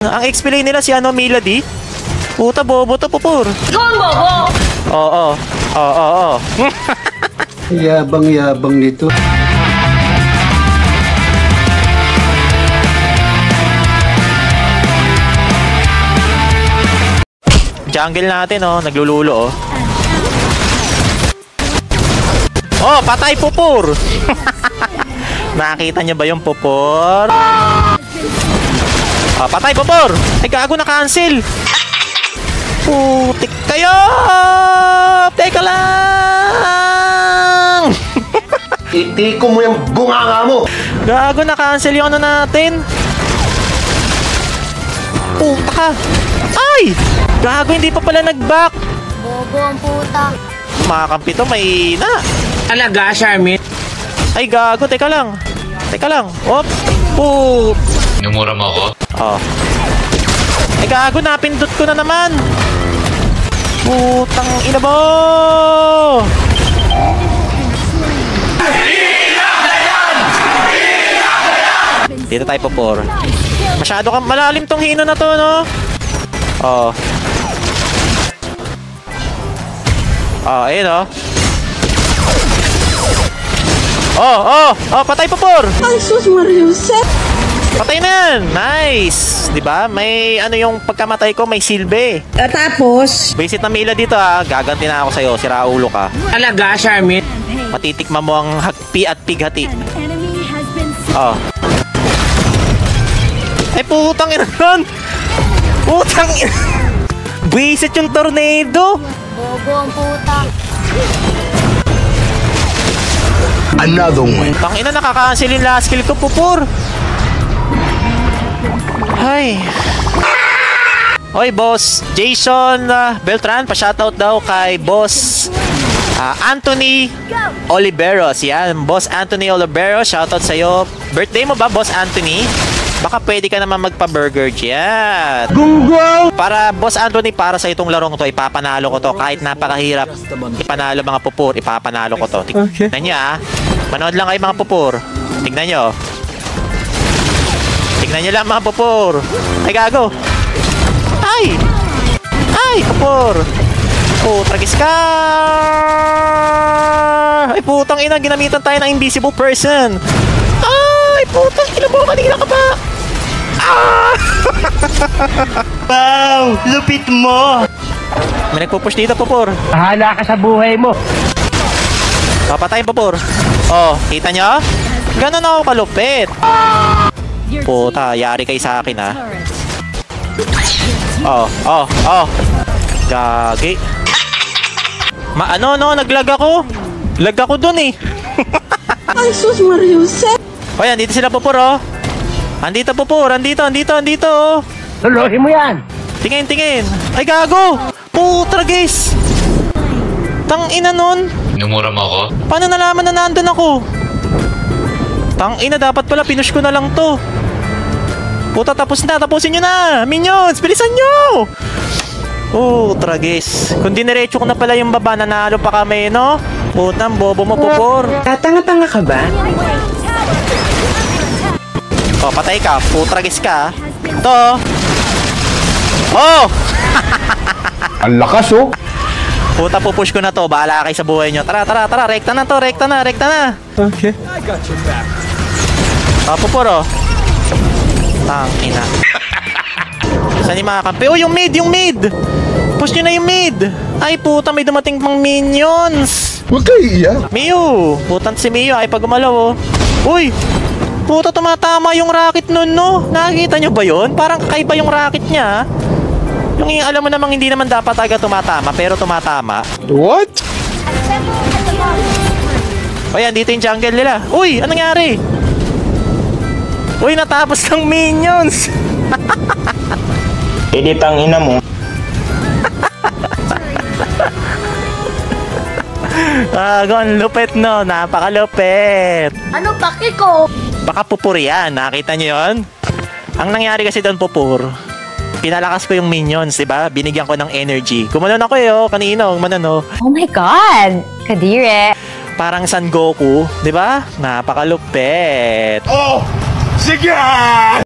Ang explain nila si ano, Melody. Puta, bobo to, Pupur. Bobo! Oo. Oo. Yabang-yabang nito. Jungle natin, oh. Naglululo, oh. Oh, patay, Pupur. Nakita niyo ba yung Pupur? Oh, patay, Pupur. Ay, gago, na-cancel. Putik kayo! Teka lang! Itiko mo yung bunganga mo! Gago, na-cancel yung ano natin. Puta ka! Ay! Gago, hindi pa pala nag-back. Bobo ang puta. Makakampi to, may na. Talaga, Charmin? Ay, gago, teka lang. Teka lang. Op! Put! Numura mo ako? Oh. Ay, gago, napindot ko na naman. Putang ina mo! Dito tayo po, Pupur. Masyado ka malalim tong hino na to, no? Oh. Oh, ayun, oh. Oh, patay, Pupur! Ay, sus Mariuset! Patay na yan! Nice! Diba? May ano yung pagkamatay ko, may silbi. Tapos? Visit na Mila dito, ha. Gaganti na ako sa'yo. Sira ulo ka. Talaga, Charmin? Matitikman mo ang hagpi at pighati. Oh. Ay, putang ina nun! Putang ina! Visit yung tornado! Bobo ang puta. Another one. Putang ina, nakaka-cancel yung last kill ko, Pupur. Ay. Oy, boss Jason Beltran, pa-shoutout daw kay boss Anthony Oliveros. Yan, boss Anthony Oliveros, shoutout sa'yo. Birthday mo ba, boss Anthony? Baka pwede ka naman magpa-burger dyan. Gunggong! Para, boss Anthony, para sa itong larong to, ipapanalo ko to. Kahit napakahirap ipanalo mga Pupur, ipapanalo ko to. Tignan nyo, ha. Manood lang kayo mga Pupur. Tignan nyo. Tignan nyo lang mga Pupur. Ay, gago. Ay! Ay, Pupur. Oh, tragis ka! Ay, putang ina, ginamitan tayo ng invisible person. Ay, putang ina mo, kanina ka ba? Ah! Wow! Lupit mo! May nagpupush dito, Pupur. Bahala ka sa buhay mo. Papatay, Pupur. Oh, kita nyo? Ganon ako kalupit. Puta, yari kayo sa akin, ha. Oh. Gagi. No, naglag ako. Lag ako dun, eh. Ay, sus Mariuset! O, yan, dito sila, Pupur, oh. Andito, Pupur. Andito, oh. Lolohin mo yan! Tingin. Ay, gago. Putra, guys. Tang ina nun. Numura mo ako? Paano nalaman na nandun ako? Tang ina, dapat pala pinush ko na lang to. Puta, tapusin nyo na. Minions, bilisan nyo. Oh, tragis. Kung diniretso ko na pala yung baba, nanalo pa kami, no? Putang, bobo mo, Pupur. Tatanga-tanga ka ba? Oh, patay ka. Putragis ka. Ito. Oh! Ang lakas, oh! Puta, pupush ko na to. Bahala kayo sa buhay nyo. Tara. Rekta na to. Rekta na. Okay. Pupur, oh. Tang ina. Saan yung mga kampi? Oh, yung mid! Push nyo na yung mid! Ay, puta, may dumating pang minions! Huwag kayo iiyak! Miyu! Putan si Miyu, ay pag gumalaw, oh. Uy! Puta, tumatama yung rocket nun, no? Nakikita nyo ba yun? Parang kakaiba yung rocket niya. Yung alam mo namang hindi naman dapat talaga tumatama, pero tumatama. What? O yan, dito yung jungle nila. Uy, anong nangyari? Uy, natapos ng minions! Editang ina mo. Ang lupit, no? Napakalupit. Ano paki ko? Baka Pupur yan. Nakita nyo yun? Ang nangyari kasi doon, Pupur, pinalakas ko yung minions, diba? Binigyan ko ng energy. Gumanon ako kanina, gumanon. Oh my God! Kadire! Parang San Goku, diba? Napakalupit. Oh! Sige!